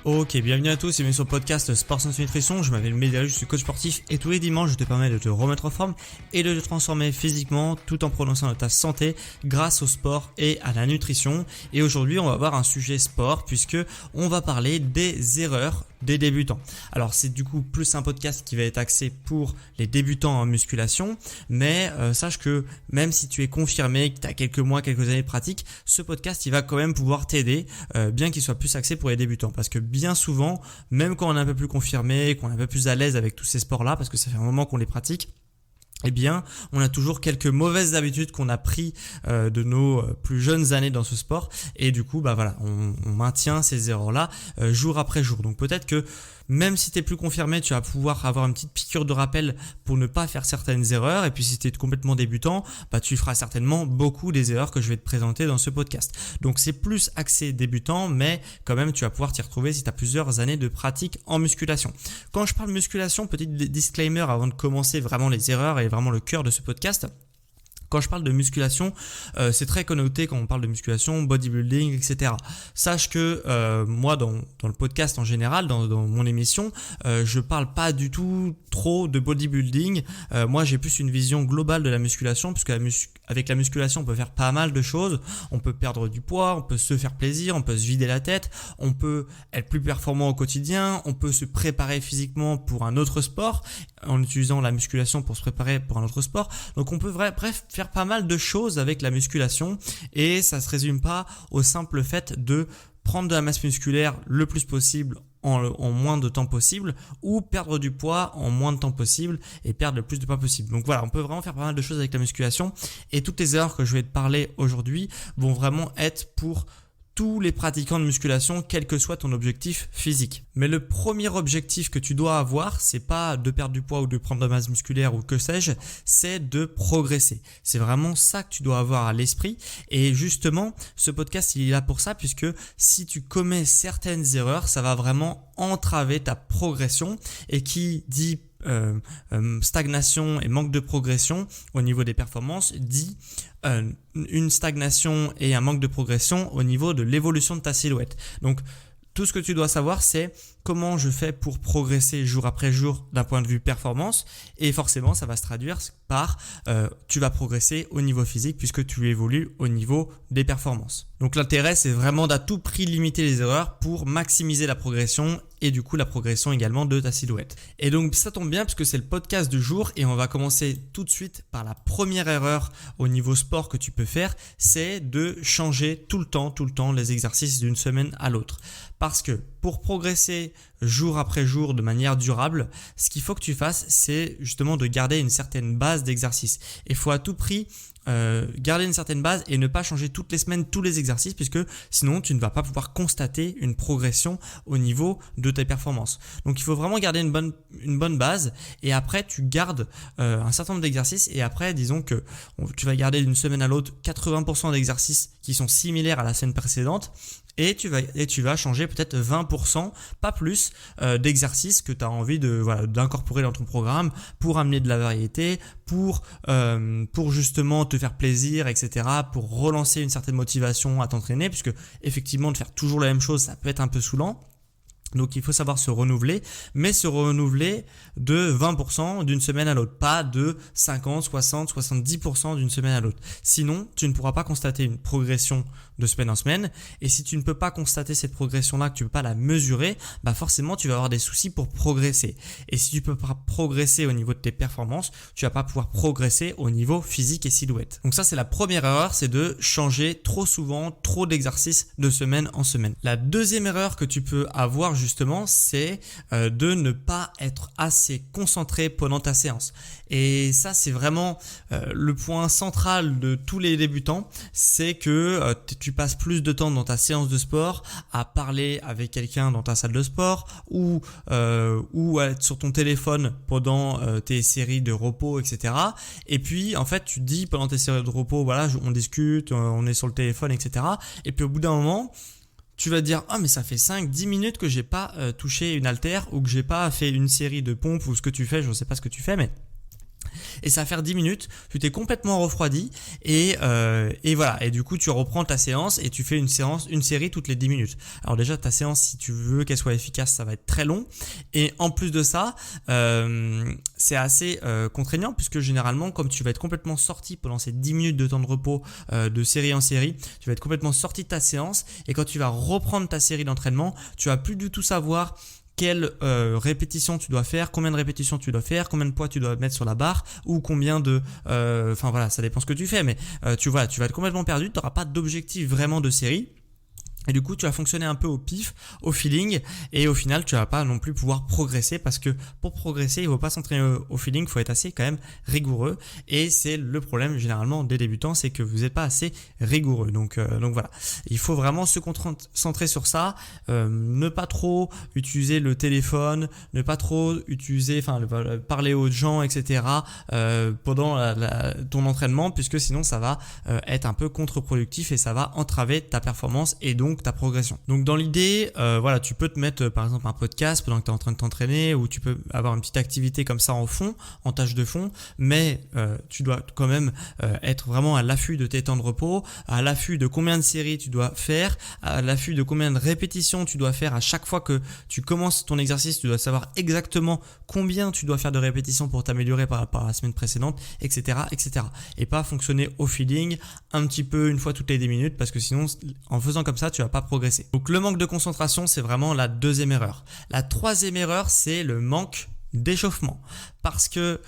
Ok, bienvenue à tous et bienvenue sur le podcast Sport Science Nutrition. Je m'appelle Médéric, je suis coach sportif et tous les dimanches je te permets de te remettre en forme et de te transformer physiquement tout en prononçant ta santé grâce au sport et à la nutrition. Et aujourd'hui on va voir un sujet sport puisque on va parler des erreurs des débutants. Alors c'est du coup plus un podcast qui va être axé pour les débutants en musculation, mais sache que même si tu es confirmé, que tu as quelques mois, quelques années de pratique, ce podcast il va quand même pouvoir t'aider, bien qu'il soit plus axé pour les débutants, parce que bien souvent, même quand on est un peu plus confirmé, qu'on est un peu plus à l'aise avec tous ces sports-là, parce que ça fait un moment qu'on les pratique, eh bien, on a toujours quelques mauvaises habitudes qu'on a pris de nos plus jeunes années dans ce sport, et du coup, on maintient ces erreurs-là jour après jour. Donc peut-être que même si tu es plus confirmé, tu vas pouvoir avoir une petite piqûre de rappel pour ne pas faire certaines erreurs. Et puis si tu es complètement débutant, tu feras certainement beaucoup des erreurs que je vais te présenter dans ce podcast. Donc c'est plus axé débutant, mais quand même tu vas pouvoir t'y retrouver si tu as plusieurs années de pratique en musculation. Quand je parle musculation, petit disclaimer avant de commencer vraiment les erreurs et vraiment le cœur de ce podcast. Quand je parle de musculation, c'est très connoté quand on parle de musculation, bodybuilding, etc. Sache que moi, dans le podcast en général, dans mon émission, je parle pas du tout trop de bodybuilding. Moi, j'ai plus une vision globale de la musculation, puisque avec la musculation, on peut faire pas mal de choses. On peut perdre du poids, on peut se faire plaisir, on peut se vider la tête, on peut être plus performant au quotidien, on peut se préparer physiquement pour un autre sport en utilisant la musculation pour se préparer pour un autre sport. Donc on peut bref faire pas mal de choses avec la musculation, et ça se résume pas au simple fait de prendre de la masse musculaire le plus possible en moins de temps possible, ou perdre du poids en moins de temps possible et perdre le plus de poids possible. Donc voilà, on peut vraiment faire pas mal de choses avec la musculation, et toutes les erreurs que je vais te parler aujourd'hui vont vraiment être pour tous les pratiquants de musculation, quel que soit ton objectif physique. Mais le premier objectif que tu dois avoir, c'est pas de perdre du poids ou de prendre de la masse musculaire ou que sais-je, c'est de progresser. C'est vraiment ça que tu dois avoir à l'esprit. Et justement, ce podcast, il est là pour ça, puisque si tu commets certaines erreurs, ça va vraiment entraver ta progression. Et qui dit stagnation et manque de progression au niveau des performances dit une stagnation et un manque de progression au niveau de l'évolution de ta silhouette. Donc tout ce que tu dois savoir, c'est comment je fais pour progresser jour après jour d'un point de vue performance, et forcément ça va se traduire par tu vas progresser au niveau physique puisque tu évolues au niveau des performances. Donc l'intérêt, c'est vraiment d'à tout prix limiter les erreurs pour maximiser la progression et du coup la progression également de ta silhouette. Et donc ça tombe bien puisque c'est le podcast du jour, et on va commencer tout de suite par la première erreur au niveau sport que tu peux faire, c'est de changer tout le temps les exercices d'une semaine à l'autre. Parce que pour progresser jour après jour de manière durable, ce qu'il faut que tu fasses, c'est justement de garder une certaine base d'exercice. Il faut à tout prix garder une certaine base et ne pas changer toutes les semaines tous les exercices, puisque sinon tu ne vas pas pouvoir constater une progression au niveau de tes performances. Donc il faut vraiment garder une bonne base, et après tu gardes un certain nombre d'exercices, et après disons que tu vas garder d'une semaine à l'autre 80% d'exercices qui sont similaires à la semaine précédente, et tu vas changer peut-être 20%, pas plus, d'exercices que tu as envie d'incorporer dans ton programme pour amener de la variété, pour justement te faire plaisir, etc., pour relancer une certaine motivation à t'entraîner, puisque effectivement de faire toujours la même chose, ça peut être un peu saoulant. Donc il faut savoir se renouveler, mais se renouveler de 20% d'une semaine à l'autre, pas de 50, 60, 70% d'une semaine à l'autre. Sinon, tu ne pourras pas constater une progression de semaine en semaine, et si tu ne peux pas constater cette progression-là, que tu ne peux pas la mesurer, forcément tu vas avoir des soucis pour progresser. Et si tu ne peux pas progresser au niveau de tes performances, tu vas pas pouvoir progresser au niveau physique et silhouette. Donc ça, c'est la première erreur, c'est de changer trop souvent, trop d'exercices de semaine en semaine. La deuxième erreur que tu peux avoir justement, c'est de ne pas être assez concentré pendant ta séance. Et ça, c'est vraiment le point central de tous les débutants, c'est que tu passes plus de temps dans ta séance de sport à parler avec quelqu'un dans ta salle de sport, ou à être sur ton téléphone pendant tes séries de repos, etc. Et puis en fait tu te dis pendant tes séries de repos, voilà, on discute, on est sur le téléphone, etc. Et puis au bout d'un moment, tu vas te dire « Ah mais ça fait 5-10 minutes que j'ai pas touché une haltère, ou que j'ai pas fait une série de pompes, ou ce que tu fais, je ne sais pas ce que tu fais, mais Et ça va faire 10 minutes, tu t'es complètement refroidi et voilà. Et du coup, tu reprends ta séance et tu fais une série toutes les 10 minutes. Alors déjà, ta séance, si tu veux qu'elle soit efficace, ça va être très long. Et en plus de ça, c'est assez contraignant puisque généralement, comme tu vas être complètement sorti pendant ces 10 minutes de temps de repos de série en série, tu vas être complètement sorti de ta séance et quand tu vas reprendre ta série d'entraînement, tu vas plus du tout savoir quelle répétition tu dois faire, combien de répétitions tu dois faire, combien de poids tu dois mettre sur la barre ou combien de... Enfin voilà, ça dépend ce que tu fais, mais tu vas être complètement perdu, tu n'auras pas d'objectif vraiment de série. Et du coup, tu vas fonctionner un peu au pif, au feeling, et au final, tu vas pas non plus pouvoir progresser parce que pour progresser, il faut pas s'entraîner au feeling, il faut être assez quand même rigoureux. Et c'est le problème généralement des débutants, c'est que vous n'êtes pas assez rigoureux. Donc voilà, il faut vraiment se concentrer sur ça, ne pas trop utiliser le téléphone, ne pas trop utiliser, parler aux gens, etc. Pendant ton entraînement, puisque sinon ça va être un peu contre-productif et ça va entraver ta performance et donc ta progression. Donc dans l'idée, voilà, tu peux te mettre par exemple un podcast pendant que tu es en train de t'entraîner ou tu peux avoir une petite activité comme ça en fond, en tâche de fond, mais tu dois quand même être vraiment à l'affût de tes temps de repos, à l'affût de combien de séries tu dois faire, à l'affût de combien de répétitions tu dois faire à chaque fois que tu commences ton exercice, tu dois savoir exactement combien tu dois faire de répétitions pour t'améliorer par rapport à la semaine précédente, etc., etc. Et pas fonctionner au feeling un petit peu une fois toutes les 10 minutes parce que sinon en faisant comme ça tu vas pas progresser. Donc le manque de concentration, c'est vraiment la deuxième erreur. La troisième erreur, c'est le manque d'échauffement parce que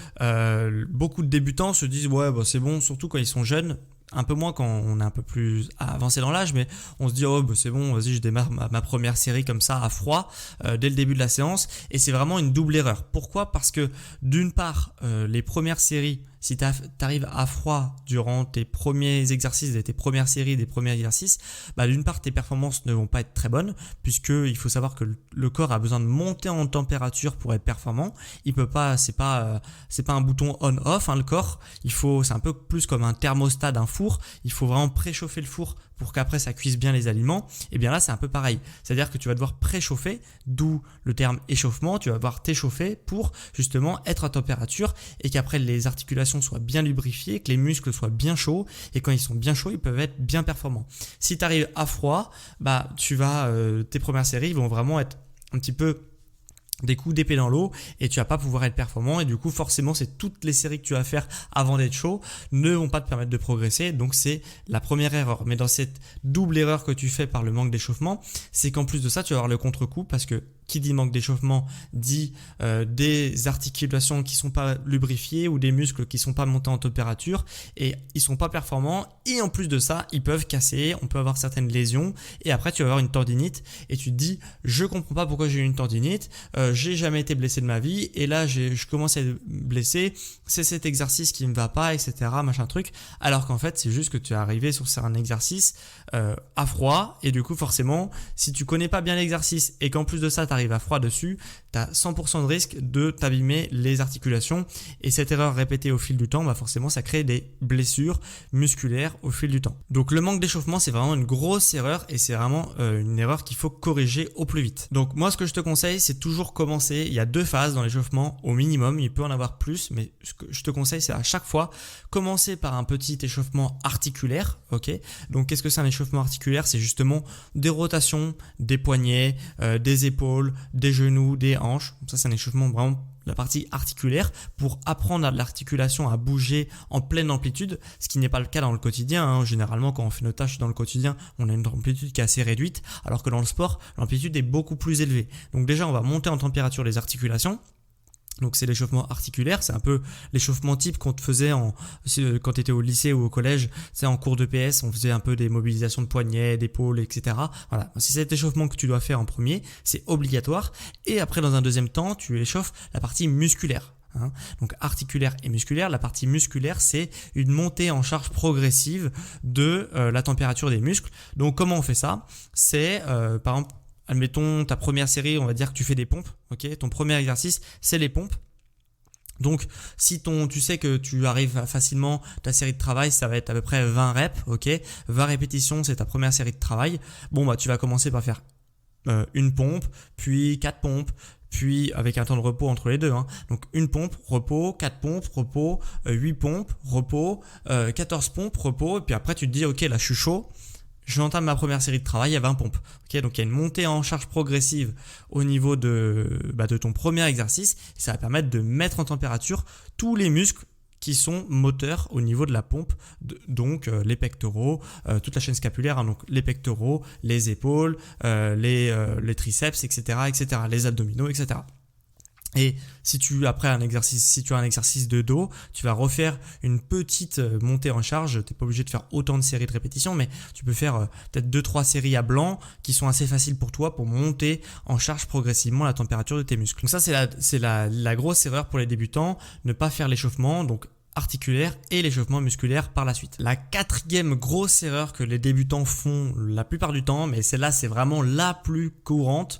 beaucoup de débutants se disent ouais bah, c'est bon, surtout quand ils sont jeunes, un peu moins quand on est un peu plus avancé dans l'âge, mais on se dit oh bah c'est bon, vas-y je démarre ma première série comme ça à froid dès le début de la séance, et c'est vraiment une double erreur. Pourquoi ? Parce que d'une part les premières séries, si tu arrives à froid durant tes premiers exercices, tes premières séries, des premiers exercices, bah d'une part tes performances ne vont pas être très bonnes puisque il faut savoir que le corps a besoin de monter en température pour être performant. Il peut pas, c'est pas un bouton on/off, le corps. C'est un peu plus comme un thermostat d'un four. Il faut vraiment préchauffer le four pour qu'après ça cuise bien les aliments. Et bien là c'est un peu pareil, c'est-à-dire que tu vas devoir préchauffer, d'où le terme échauffement. Tu vas devoir t'échauffer pour justement être à température et qu'après les articulations soient bien lubrifiées, que les muscles soient bien chauds, et quand ils sont bien chauds ils peuvent être bien performants. Si tu arrives à froid, bah tes premières séries vont vraiment être un petit peu des coups d'épée dans l'eau et tu vas pas pouvoir être performant, et du coup forcément c'est toutes les séries que tu vas faire avant d'être chaud ne vont pas te permettre de progresser. Donc c'est la première erreur. Mais dans cette double erreur que tu fais par le manque d'échauffement, c'est qu'en plus de ça tu vas avoir le contre-coup, parce que qui dit manque d'échauffement dit des articulations qui sont pas lubrifiées ou des muscles qui sont pas montés en température et ils sont pas performants, et en plus de ça ils peuvent casser, on peut avoir certaines lésions, et après tu vas avoir une tendinite et tu te dis je comprends pas pourquoi j'ai eu une tendinite, j'ai jamais été blessé de ma vie et là je commence à être blessé, c'est cet exercice qui me va pas, etc., machin truc, alors qu'en fait c'est juste que tu es arrivé sur un exercice à froid, et du coup forcément si tu connais pas bien l'exercice et qu'en plus de ça tu arrives à froid dessus, tu as 100% de risque de t'abîmer les articulations, et cette erreur répétée au fil du temps, bah forcément ça crée des blessures musculaires au fil du temps. Donc le manque d'échauffement c'est vraiment une grosse erreur, et c'est vraiment une erreur qu'il faut corriger au plus vite. Donc moi ce que je te conseille, c'est toujours commencer, il y a 2 phases dans l'échauffement au minimum, il peut en avoir plus, mais ce que je te conseille c'est à chaque fois commencer par un petit échauffement articulaire. Ok, donc qu'est-ce que c'est un échauffement articulaire? C'est justement des rotations des poignets, des épaules, des genoux, des hanches. Ça c'est un échauffement vraiment la partie articulaire pour apprendre à l'articulation à bouger en pleine amplitude, ce qui n'est pas le cas dans le quotidien. Généralement quand on fait nos tâches dans le quotidien, on a une amplitude qui est assez réduite, alors que dans le sport l'amplitude est beaucoup plus élevée. Donc déjà on va monter en température les articulations. Donc c'est l'échauffement articulaire, c'est un peu l'échauffement type qu'on te faisait quand tu étais au lycée ou au collège, c'est en cours de PS, on faisait un peu des mobilisations de poignets, d'épaules, etc. Voilà, c'est cet échauffement que tu dois faire en premier, c'est obligatoire, et après dans un deuxième temps, tu échauffes la partie musculaire. Donc articulaire et musculaire, la partie musculaire c'est une montée en charge progressive de la température des muscles. Donc comment on fait ça? C'est par exemple, admettons ta première série, on va dire que tu fais des pompes, ok? Ton premier exercice, c'est les pompes. Donc si tu sais que tu arrives facilement, ta série de travail, ça va être à peu près 20 reps, ok? 20 répétitions, c'est ta première série de travail. Bon bah tu vas commencer par faire une pompe, puis 4 pompes, puis avec un temps de repos entre les deux. Donc une pompe, repos, 4 pompes, repos, 8 pompes, repos, 14 pompes, repos, et puis après tu te dis ok là je suis chaud, j'entame ma première série de travail à 20 pompes. Okay, donc il y a une montée en charge progressive au niveau de ton premier exercice, et ça va permettre de mettre en température tous les muscles qui sont moteurs au niveau de la pompe, donc les pectoraux, toute la chaîne scapulaire, donc les pectoraux, les épaules, les triceps, etc., les abdominaux, etc. Et si tu as un exercice de dos, tu vas refaire une petite montée en charge. Tu n'es pas obligé de faire autant de séries de répétitions, mais tu peux faire peut-être 2-3 séries à blanc qui sont assez faciles pour toi pour monter en charge progressivement la température de tes muscles. Donc ça, c'est la grosse erreur pour les débutants, ne pas faire l'échauffement, donc articulaire et l'échauffement musculaire par la suite. La quatrième grosse erreur que les débutants font la plupart du temps, mais celle-là c'est vraiment la plus courante,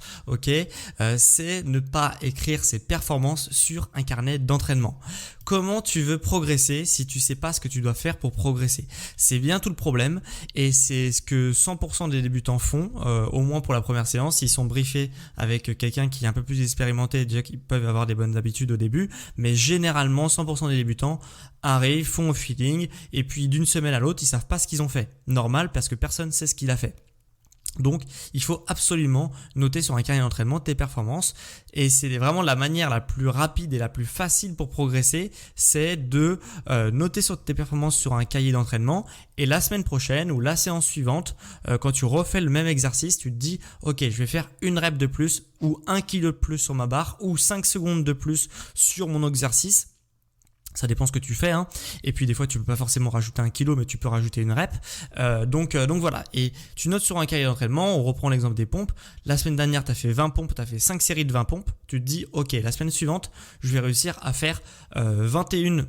c'est ne pas écrire ses performances sur un carnet d'entraînement. Comment tu veux progresser si tu sais pas ce que tu dois faire pour progresser? C'est bien tout le problème, et c'est ce que 100% des débutants font, au moins pour la première séance. Ils sont briefés avec quelqu'un qui est un peu plus expérimenté, déjà qu'ils peuvent avoir des bonnes habitudes au début, mais généralement 100% des débutants arrivent, font au feeling, et puis d'une semaine à l'autre ils savent pas ce qu'ils ont fait. Normal, parce que personne sait ce qu'il a fait. Donc il faut absolument noter sur un carnet d'entraînement tes performances, et c'est vraiment la manière la plus rapide et la plus facile pour progresser, c'est de noter sur tes performances sur un cahier d'entraînement, et la semaine prochaine ou la séance suivante, quand tu refais le même exercice, tu te dis ok, je vais faire une rep de plus ou 1 kg de plus sur ma barre ou 5 secondes de plus sur mon exercice. Ça dépend ce que tu fais, Et puis des fois tu peux pas forcément rajouter 1 kilo, mais tu peux rajouter une rep. Donc voilà. Et tu notes sur un cahier d'entraînement. On reprend l'exemple des pompes. La semaine dernière tu as fait 20 pompes, tu as fait 5 séries de 20 pompes. Tu te dis ok, la semaine suivante je vais réussir à faire 21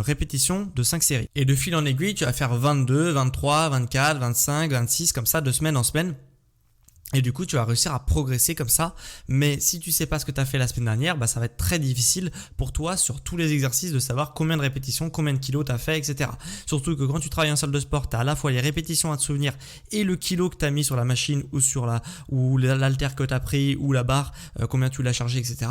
répétitions de 5 séries. Et de fil en aiguille tu vas faire 22, 23, 24, 25, 26, comme ça de semaine en semaine. Et du coup, tu vas réussir à progresser comme ça. Mais si tu sais pas ce que tu as fait la semaine dernière, ça va être très difficile pour toi sur tous les exercices de savoir combien de répétitions, combien de kilos tu as fait, etc. Surtout que quand tu travailles en salle de sport, tu as à la fois les répétitions à te souvenir et le kilo que tu as mis sur la machine ou l'haltère que tu as pris ou la barre, combien tu l'as chargé, etc.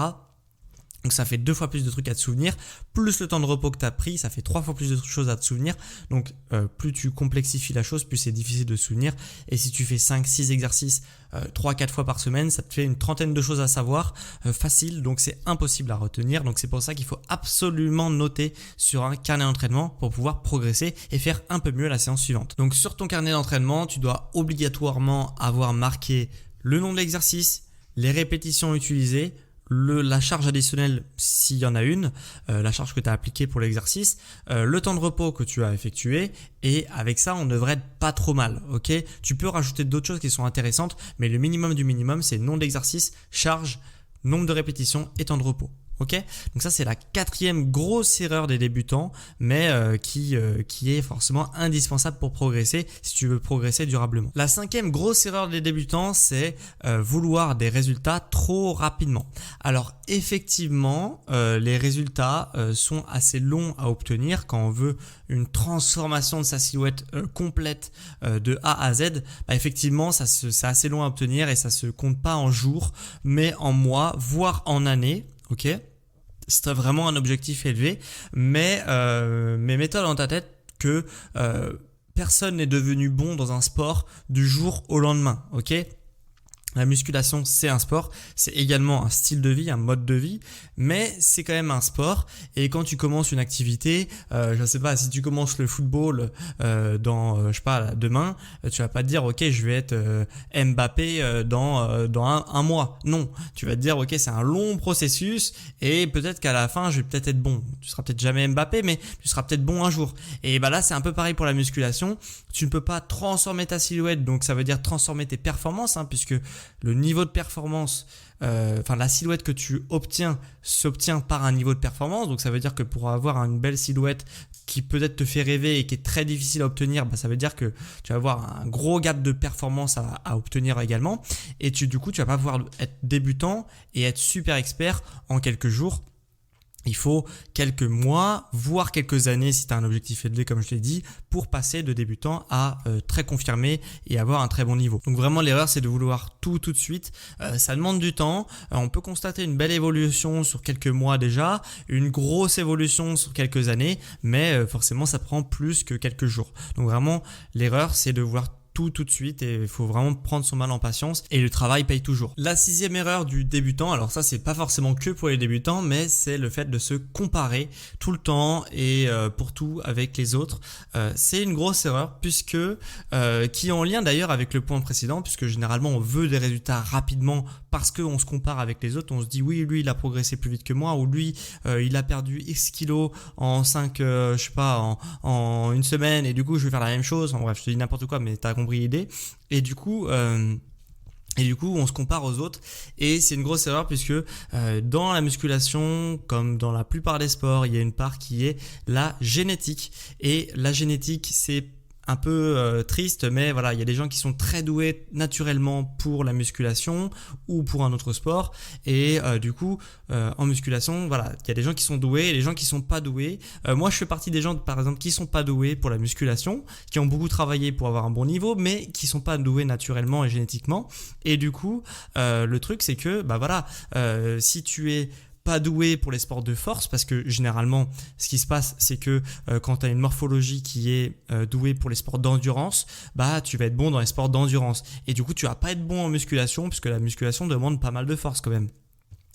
Donc ça fait 2 fois plus de trucs à te souvenir, plus le temps de repos que tu as pris, ça fait 3 fois plus de choses à te souvenir. Donc plus tu complexifies la chose, plus c'est difficile de souvenir. Et si tu fais 5-6 exercices 3-4 fois par semaine, ça te fait une trentaine de choses à savoir, facile, donc c'est impossible à retenir. Donc c'est pour ça qu'il faut absolument noter sur un carnet d'entraînement pour pouvoir progresser et faire un peu mieux la séance suivante. Donc sur ton carnet d'entraînement, tu dois obligatoirement avoir marqué le nom de l'exercice, les répétitions utilisées, la charge additionnelle s'il y en a une, la charge que tu as appliquée pour l'exercice, le temps de repos que tu as effectué, et avec ça on devrait être pas trop mal. Ok, tu peux rajouter d'autres choses qui sont intéressantes, mais le minimum du minimum c'est nom d'exercice, charge, nombre de répétitions et temps de repos. Ok, donc ça c'est la quatrième grosse erreur des débutants, mais qui est forcément indispensable pour progresser si tu veux progresser durablement. La cinquième grosse erreur des débutants, c'est vouloir des résultats trop rapidement. Alors effectivement, les résultats sont assez longs à obtenir quand on veut une transformation de sa silhouette complète de A à Z. Effectivement, c'est assez long à obtenir et ça se compte pas en jours, mais en mois, voire en années. Ok, c'est vraiment un objectif élevé, mais mets-toi dans ta tête que personne n'est devenu bon dans un sport du jour au lendemain. Ok, la musculation, c'est un sport, c'est également un style de vie, un mode de vie, mais c'est quand même un sport. Et quand tu commences une activité, je sais pas, si tu commences le football demain, tu vas pas te dire ok, je vais être Mbappé dans un mois. Non, tu vas te dire ok, c'est un long processus et peut-être qu'à la fin, je vais peut-être être bon. Tu seras peut-être jamais Mbappé, mais tu seras peut-être bon un jour. Et là, c'est un peu pareil pour la musculation. Tu ne peux pas transformer ta silhouette, donc ça veut dire transformer tes performances, puisque le niveau de performance, la silhouette que tu obtiens s'obtient par un niveau de performance. Donc ça veut dire que pour avoir une belle silhouette qui peut-être te fait rêver et qui est très difficile à obtenir, ça veut dire que tu vas avoir un gros gap de performance à obtenir également. Et du coup, tu vas pas pouvoir être débutant et être super expert en quelques jours. Il faut quelques mois, voire quelques années si tu as un objectif élevé comme je l'ai dit, pour passer de débutant à très confirmé et avoir un très bon niveau. Donc vraiment l'erreur c'est de vouloir tout de suite, ça demande du temps, on peut constater une belle évolution sur quelques mois déjà, une grosse évolution sur quelques années, mais forcément ça prend plus que quelques jours. Donc vraiment l'erreur c'est de vouloir tout de suite et il faut vraiment prendre son mal en patience et le travail paye toujours. La 6e erreur du débutant, alors ça c'est pas forcément que pour les débutants mais c'est le fait de se comparer tout le temps et pour tout avec les autres. C'est une grosse erreur puisque qui est en lien d'ailleurs avec le point précédent puisque généralement on veut des résultats rapidement parce qu'on se compare avec les autres, on se dit oui lui il a progressé plus vite que moi ou lui il a perdu X kilos en 5 en une semaine et du coup je vais faire la même chose. En bref je te dis n'importe quoi mais t'as compris l'idée. Et du coup on se compare aux autres et c'est une grosse erreur puisque dans la musculation comme dans la plupart des sports il y a une part qui est la génétique et la génétique c'est un peu triste mais voilà il y a des gens qui sont très doués naturellement pour la musculation ou pour un autre sport et du coup en musculation voilà il y a des gens qui sont doués et des gens qui sont pas doués. Moi je fais partie des gens par exemple qui sont pas doués pour la musculation, qui ont beaucoup travaillé pour avoir un bon niveau mais qui sont pas doués naturellement et génétiquement et du coup le truc c'est que bah voilà si tu es pas doué pour les sports de force parce que généralement ce qui se passe c'est que quand tu as une morphologie qui est douée pour les sports d'endurance bah tu vas être bon dans les sports d'endurance et du coup tu vas pas être bon en musculation puisque la musculation demande pas mal de force quand même.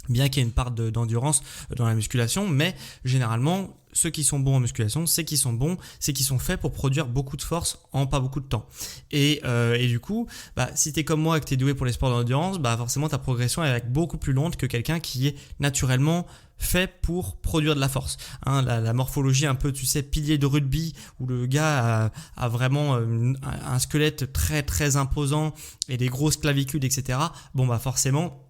Bien qu'il y ait une part d'endurance dans la musculation, mais généralement, ceux qui sont bons en musculation, c'est qu'ils sont faits pour produire beaucoup de force en pas beaucoup de temps. Et du coup, bah, si tu es comme moi et que tu es doué pour les sports d'endurance, bah, forcément ta progression est beaucoup plus lente que quelqu'un qui est naturellement fait pour produire de la force. Hein, la morphologie un peu, tu sais, pilier de rugby où le gars a vraiment un squelette très très imposant et des grosses clavicules, etc. Bon bah forcément,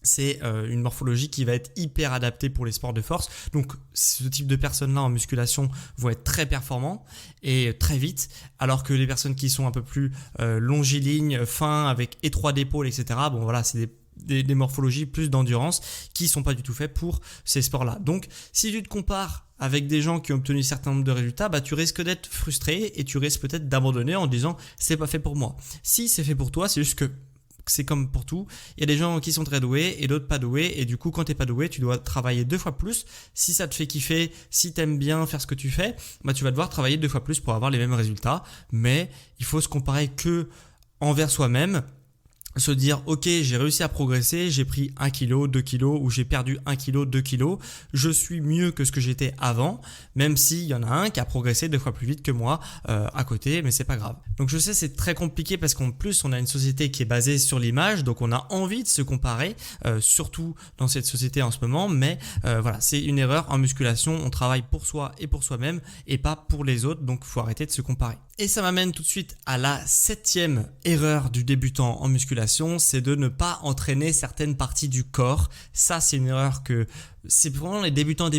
c'est une morphologie qui va être hyper adaptée pour les sports de force. Donc ce type de personnes-là en musculation vont être très performants et très vite, alors que les personnes qui sont un peu plus longilignes, fins, avec étroit d'épaule, etc. Bon voilà, c'est des morphologies plus d'endurance qui sont pas du tout faits pour ces sports-là. Donc si tu te compares avec des gens qui ont obtenu un certain nombre de résultats, bah tu risques d'être frustré et tu risques peut-être d'abandonner en disant c'est pas fait pour moi. Si c'est fait pour toi, c'est juste que c'est comme pour tout, il y a des gens qui sont très doués et d'autres pas doués et du coup quand t'es pas doué tu dois travailler 2 fois plus. Si ça te fait kiffer, si t'aimes bien faire ce que tu fais, bah tu vas devoir travailler 2 fois plus pour avoir les mêmes résultats, mais il faut se comparer que envers soi-même, se dire ok j'ai réussi à progresser, j'ai pris 1 kg, 2 kg ou j'ai perdu 1 kg, 2 kg, je suis mieux que ce que j'étais avant, même s'il y en a un qui a progressé 2 fois plus vite que moi à côté, mais c'est pas grave. Donc je sais c'est très compliqué parce qu'en plus on a une société qui est basée sur l'image, donc on a envie de se comparer, surtout dans cette société en ce moment, mais voilà c'est une erreur en musculation, on travaille pour soi et pour soi-même et pas pour les autres, donc il faut arrêter de se comparer. Et ça m'amène tout de suite à la 7e erreur du débutant en musculation, c'est de ne pas entraîner certaines parties du corps. Ça, c'est une erreur que c'est vraiment les débutants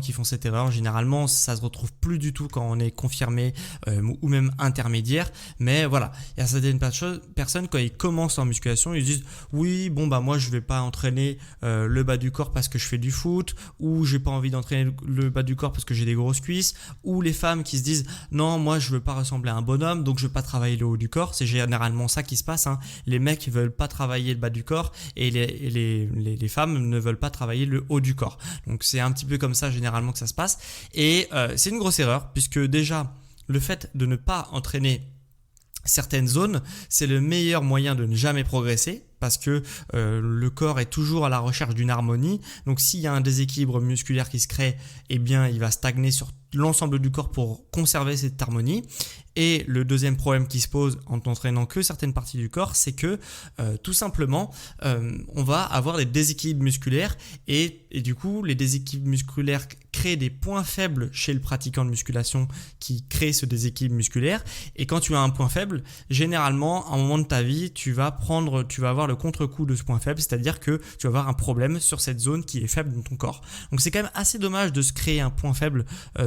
qui font cette erreur. Généralement, ça se retrouve plus du tout quand on est confirmé ou même intermédiaire. Mais voilà, il y a certaines personnes quand ils commencent en musculation, ils disent oui, bon bah moi je vais pas entraîner le bas du corps parce que je fais du foot, ou j'ai pas envie d'entraîner le bas du corps parce que j'ai des grosses cuisses, ou les femmes qui se disent non, moi je veux pas ressembler à un bonhomme donc je veux pas travailler le haut du corps. C'est généralement ça qui se passe, hein. Les mecs veulent pas travailler le bas du corps et les femmes ne veulent pas travailler le haut du corps. Donc c'est un petit peu comme ça généralement que ça se passe et c'est une grosse erreur puisque déjà le fait de ne pas entraîner certaines zones, c'est le meilleur moyen de ne jamais progresser parce que le corps est toujours à la recherche d'une harmonie. Donc s'il y a un déséquilibre musculaire qui se crée, eh bien il va stagner sur l'ensemble du corps pour conserver cette harmonie. Et le deuxième problème qui se pose en n'entraînant que certaines parties du corps, c'est que tout simplement, on va avoir des déséquilibres musculaires et du coup, les déséquilibres musculaires créent des points faibles chez le pratiquant de musculation qui crée ce déséquilibre musculaire. Et quand tu as un point faible, généralement, à un moment de ta vie, tu vas avoir le contre-coup de ce point faible, c'est-à-dire que tu vas avoir un problème sur cette zone qui est faible dans ton corps. Donc c'est quand même assez dommage de se créer un point faible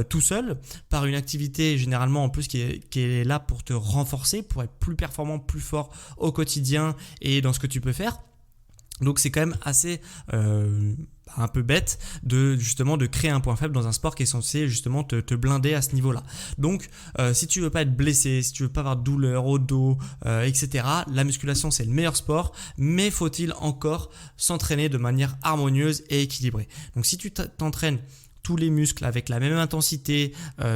tout seul par une activité généralement en plus qui est là pour te renforcer, pour être plus performant, plus fort au quotidien et dans ce que tu peux faire. Donc c'est quand même assez un peu bête de créer un point faible dans un sport qui est censé justement te blinder à ce niveau-là. Donc si tu veux pas être blessé, si tu veux pas avoir de douleur au dos, etc., la musculation c'est le meilleur sport, mais faut-il encore s'entraîner de manière harmonieuse et équilibrée. Donc si tu t'entraînes tous les muscles avec la même intensité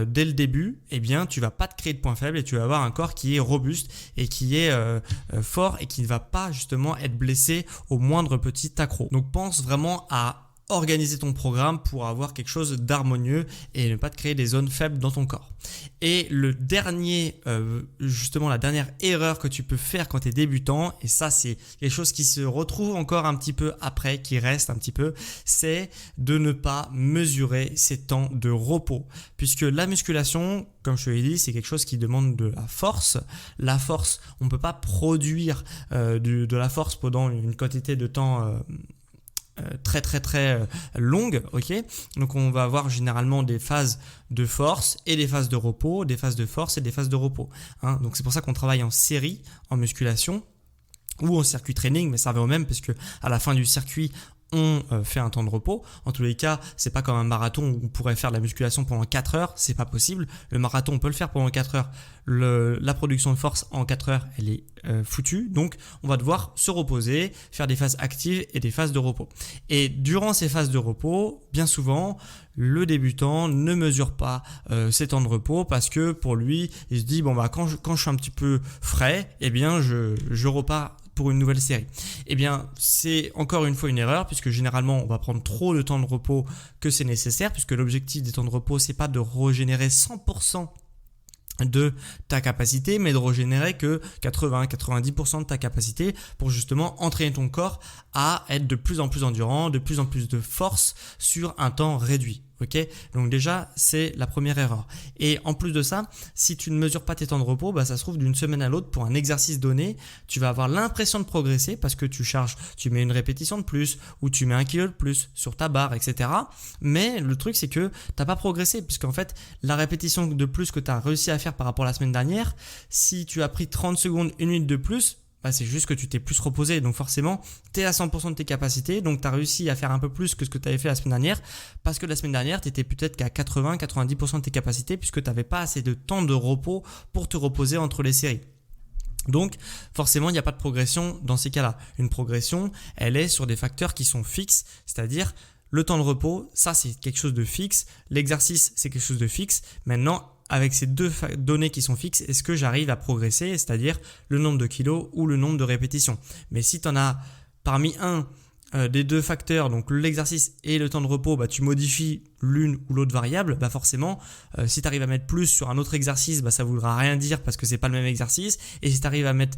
dès le début, eh bien tu vas pas te créer de points faibles et tu vas avoir un corps qui est robuste et qui est fort et qui ne va pas justement être blessé au moindre petit accroc. Donc pense vraiment à organiser ton programme pour avoir quelque chose d'harmonieux et ne pas te créer des zones faibles dans ton corps. Et le dernier, la dernière erreur que tu peux faire quand tu es débutant, et ça c'est quelque chose qui se retrouve encore un petit peu après, qui reste un petit peu, c'est de ne pas mesurer ses temps de repos. Puisque la musculation, comme je te l'ai dit, c'est quelque chose qui demande de la force. La force, on ne peut pas produire de la force pendant une quantité de temps très longue, ok. Donc on va avoir généralement des phases de force et des phases de repos, des phases de force et des phases de repos. Donc c'est pour ça qu'on travaille en série en musculation ou en circuit training, mais ça revient au même parce que à la fin du circuit on fait un temps de repos. En tous les cas, c'est pas comme un marathon où on pourrait faire de la musculation pendant 4 heures, c'est pas possible. Le marathon, on peut le faire pendant 4 heures. La production de force en 4 heures, elle est foutue. Donc, on va devoir se reposer, faire des phases actives et des phases de repos. Et durant ces phases de repos, bien souvent, le débutant ne mesure pas ses temps de repos parce que pour lui, il se dit quand je suis un petit peu frais, eh bien je repars pour une nouvelle série. Eh bien, c'est encore une fois une erreur puisque généralement, on va prendre trop de temps de repos que c'est nécessaire puisque l'objectif des temps de repos, c'est pas de régénérer 100% de ta capacité, mais de régénérer que 80-90% de ta capacité pour justement entraîner ton corps à être de plus en plus endurant, de plus en plus de force sur un temps réduit. Ok, donc déjà c'est la première erreur. Et en plus de ça, si tu ne mesures pas tes temps de repos, ça se trouve d'une semaine à l'autre pour un exercice donné, tu vas avoir l'impression de progresser parce que tu mets une répétition de plus ou tu mets 1 kilo de plus sur ta barre, etc. Mais le truc c'est que t'as pas progressé puisqu'en fait la répétition de plus que tu as réussi à faire par rapport à la semaine dernière, si tu as pris 30 secondes, 1 minute de plus, c'est juste que tu t'es plus reposé, donc forcément tu es à 100% de tes capacités, donc tu as réussi à faire un peu plus que ce que tu avais fait la semaine dernière, parce que la semaine dernière tu étais peut-être qu'à 80-90% de tes capacités puisque tu n'avais pas assez de temps de repos pour te reposer entre les séries. Donc forcément il n'y a pas de progression dans ces cas-là. Une progression, elle est sur des facteurs qui sont fixes, c'est-à-dire le temps de repos, ça c'est quelque chose de fixe, l'exercice c'est quelque chose de fixe. Maintenant, avec ces deux données qui sont fixes, est-ce que j'arrive à progresser, c'est-à-dire le nombre de kilos ou le nombre de répétitions. Mais si tu en as parmi un des deux facteurs, donc l'exercice et le temps de repos, tu modifies l'une ou l'autre variable, forcément, si tu arrives à mettre plus sur un autre exercice, ça ne voudra rien dire parce que c'est pas le même exercice. Et si tu arrives à mettre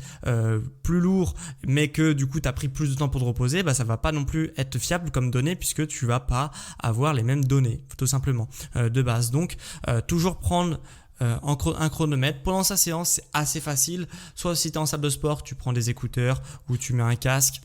plus lourd, mais que du coup tu as pris plus de temps pour te reposer, ça va pas non plus être fiable comme donnée puisque tu vas pas avoir les mêmes données, tout simplement, de base. Donc, toujours prendre un chronomètre. Pendant sa séance, c'est assez facile. Soit si tu es en salle de sport, tu prends des écouteurs ou tu mets un casque.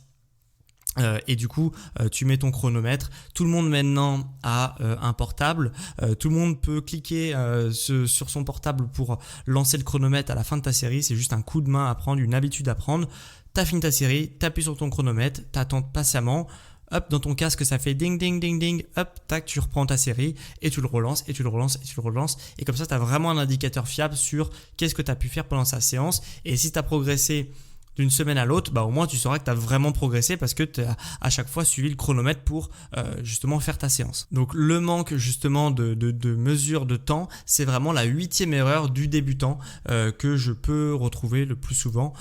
Et du coup tu mets ton chronomètre. Tout le monde maintenant a un portable, tout le monde peut cliquer sur son portable pour lancer le chronomètre à la fin de ta série. C'est juste un coup de main à prendre, une habitude à prendre. T'as fini ta série, t'appuies sur ton chronomètre, t'attends patiemment. Hop, dans ton casque, ça fait ding, ding, ding, ding. Hop, tac, tu reprends ta série et tu le relances, et tu le relances, et tu le relances. Et comme ça, tu as vraiment un indicateur fiable sur qu'est-ce que tu as pu faire pendant sa séance. Et si tu as progressé d'une semaine à l'autre, au moins tu sauras que tu as vraiment progressé parce que tu as à chaque fois suivi le chronomètre pour justement faire ta séance. Donc le manque justement de mesure de temps, c'est vraiment la 8e erreur du débutant que je peux retrouver le plus souvent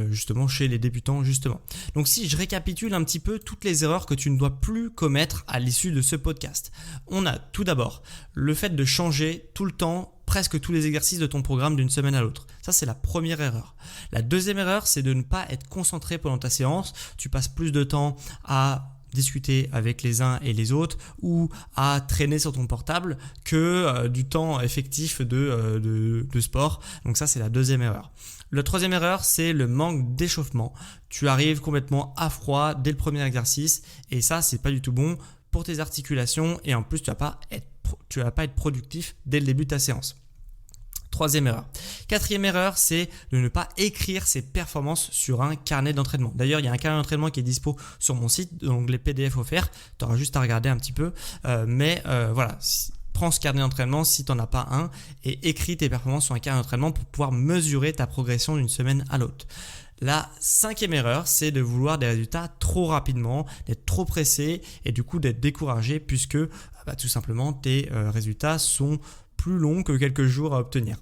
justement chez les débutants justement. Donc si je récapitule un petit peu toutes les erreurs que tu ne dois plus commettre à l'issue de ce podcast. On a tout d'abord le fait de changer tout le temps presque tous les exercices de ton programme d'une semaine à l'autre. Ça, c'est la première erreur. La deuxième erreur, c'est de ne pas être concentré pendant ta séance. Tu passes plus de temps à discuter avec les uns et les autres ou à traîner sur ton portable que du temps effectif de sport. Donc ça, c'est la deuxième erreur. La troisième erreur, c'est le manque d'échauffement. Tu arrives complètement à froid dès le premier exercice et ça, c'est pas du tout bon pour tes articulations et en plus, tu vas pas être productif dès le début de ta séance. Troisième erreur. Quatrième erreur, c'est de ne pas écrire ses performances sur un carnet d'entraînement. D'ailleurs, il y a un carnet d'entraînement qui est dispo sur mon site, donc les PDF offerts, tu auras juste à regarder un petit peu. Voilà. Prends ce carnet d'entraînement si tu n'en as pas un et écris tes performances sur un carnet d'entraînement pour pouvoir mesurer ta progression d'une semaine à l'autre. La cinquième erreur, c'est de vouloir des résultats trop rapidement, d'être trop pressé et du coup d'être découragé puisque tout simplement tes résultats sont plus longs que quelques jours à obtenir.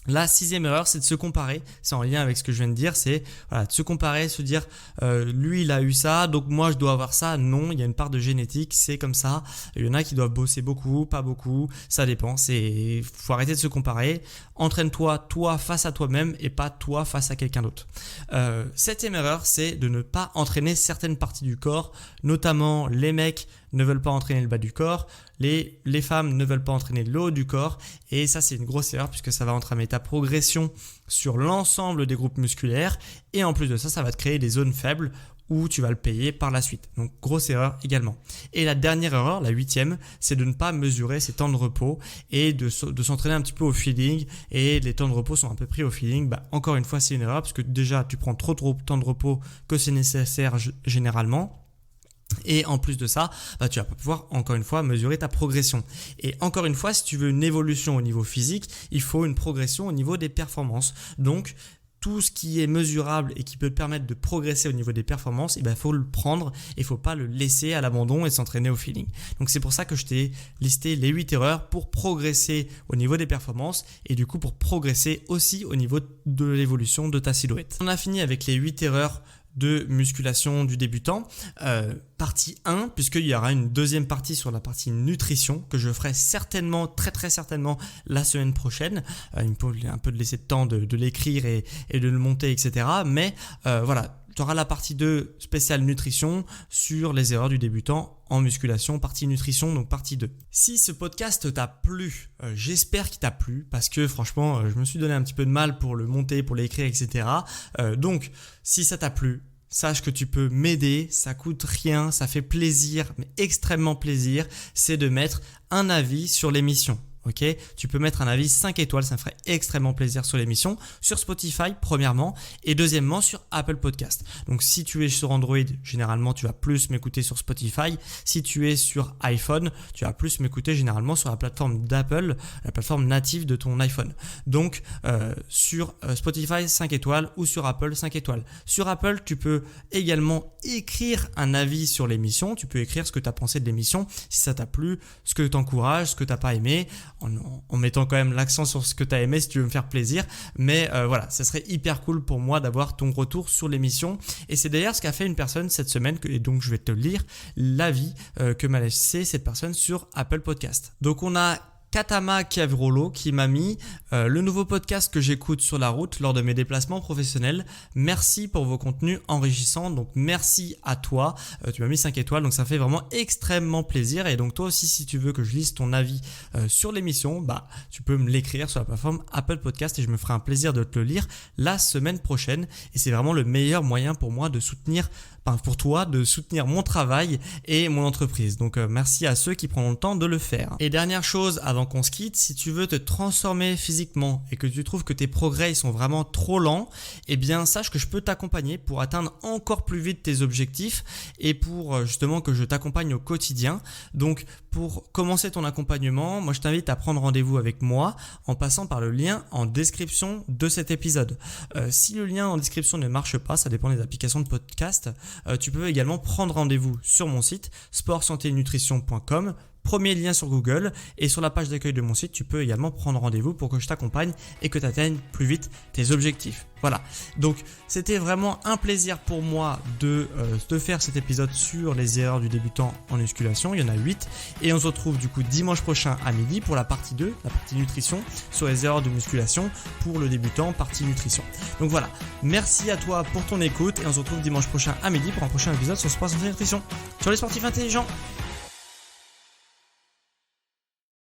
La sixième erreur, c'est de se comparer. C'est en lien avec ce que je viens de dire. C'est de se comparer, se dire lui il a eu ça, donc moi je dois avoir ça. Non, il y a une part de génétique, c'est comme ça. Il y en a qui doivent bosser beaucoup, pas beaucoup. Ça dépend. Faut arrêter de se comparer. Entraîne-toi toi face à toi-même et pas toi face à quelqu'un d'autre. Septième erreur, c'est de ne pas entraîner certaines parties du corps, notamment les mecs ne veulent pas entraîner le bas du corps, les femmes ne veulent pas entraîner le haut du corps et ça c'est une grosse erreur puisque ça va entramer ta progression sur l'ensemble des groupes musculaires et en plus de ça, ça va te créer des zones faibles où tu vas le payer par la suite. Donc grosse erreur également. Et la dernière erreur, la huitième, c'est de ne pas mesurer ses temps de repos et de s'entraîner un petit peu au feeling et les temps de repos sont un peu pris au feeling. Encore une fois, c'est une erreur parce que déjà tu prends trop de temps de repos que c'est nécessaire généralement. Et en plus de ça, tu vas pas pouvoir encore une fois mesurer ta progression. Et encore une fois, si tu veux une évolution au niveau physique, il faut une progression au niveau des performances. Donc, tout ce qui est mesurable et qui peut te permettre de progresser au niveau des performances, faut le prendre et il faut pas le laisser à l'abandon et s'entraîner au feeling. Donc c'est pour ça que je t'ai listé les 8 erreurs pour progresser au niveau des performances et du coup pour progresser aussi au niveau de l'évolution de ta silhouette. On a fini avec les 8 erreurs de musculation du débutant, partie 1, puisqu'il y aura une deuxième partie sur la partie nutrition que je ferai certainement, très certainement la semaine prochaine. Il me faut un peu de laisser de temps de l'écrire et de le monter, etc. Mais tu auras la partie 2 spéciale nutrition sur les erreurs du débutant en musculation, partie nutrition, donc partie 2. Si ce podcast t'a plu, j'espère qu'il t'a plu parce que franchement, je me suis donné un petit peu de mal pour le monter, pour l'écrire, etc. Donc, si ça t'a plu, sache que tu peux m'aider, ça coûte rien, ça fait plaisir, mais extrêmement plaisir, c'est de mettre un avis sur l'émission. Ok, tu peux mettre un avis 5 étoiles, ça me ferait extrêmement plaisir sur l'émission, sur Spotify premièrement et deuxièmement sur Apple Podcast. Donc si tu es sur Android, généralement tu vas plus m'écouter sur Spotify. Si tu es sur iPhone, tu vas plus m'écouter généralement sur la plateforme d'Apple, la plateforme native de ton iPhone. Donc sur Spotify 5 étoiles ou sur Apple 5 étoiles. Sur Apple, tu peux également écrire un avis sur l'émission, tu peux écrire ce que tu as pensé de l'émission, si ça t'a plu, ce que t'encourage, ce que t'as pas aimé, en mettant quand même l'accent sur ce que tu as aimé si tu veux me faire plaisir. Mais ça serait hyper cool pour moi d'avoir ton retour sur l'émission. Et c'est d'ailleurs ce qu'a fait une personne cette semaine, et donc je vais te lire l'avis que m'a laissé cette personne sur Apple Podcast. Donc on a Katama Chiavrolo qui m'a mis le nouveau podcast que j'écoute sur la route lors de mes déplacements professionnels. Merci pour vos contenus enrichissants. Donc merci à toi. Tu m'as mis 5 étoiles, donc ça fait vraiment extrêmement plaisir. Et donc toi aussi, si tu veux que je lise ton avis sur l'émission, tu peux me l'écrire sur la plateforme Apple Podcast et je me ferai un plaisir de te le lire la semaine prochaine. Et c'est vraiment le meilleur moyen pour moi de soutenir pour toi de soutenir mon travail et mon entreprise. Donc merci à ceux qui prennent le temps de le faire. Et dernière chose avant qu'on se quitte, si tu veux te transformer physiquement et que tu trouves que tes progrès sont vraiment trop lents, eh bien sache que je peux t'accompagner pour atteindre encore plus vite tes objectifs et pour justement que je t'accompagne au quotidien. Donc pour commencer ton accompagnement, moi je t'invite à prendre rendez-vous avec moi en passant par le lien en description de cet épisode. Si le lien en description ne marche pas, ça dépend des applications de podcast, tu peux également prendre rendez-vous sur mon site sportsanténutrition.com. Premier lien sur Google et sur la page d'accueil de mon site, tu peux également prendre rendez-vous pour que je t'accompagne et que tu atteignes plus vite tes objectifs. Voilà, donc c'était vraiment un plaisir pour moi de te faire cet épisode sur les erreurs du débutant en musculation. Il y en a 8 et on se retrouve du coup dimanche prochain à midi pour la partie 2, la partie nutrition sur les erreurs de musculation pour le débutant, partie nutrition. Donc voilà, merci à toi pour ton écoute et on se retrouve dimanche prochain à midi pour un prochain épisode sur Sport Santé Nutrition. Sur les sportifs intelligents.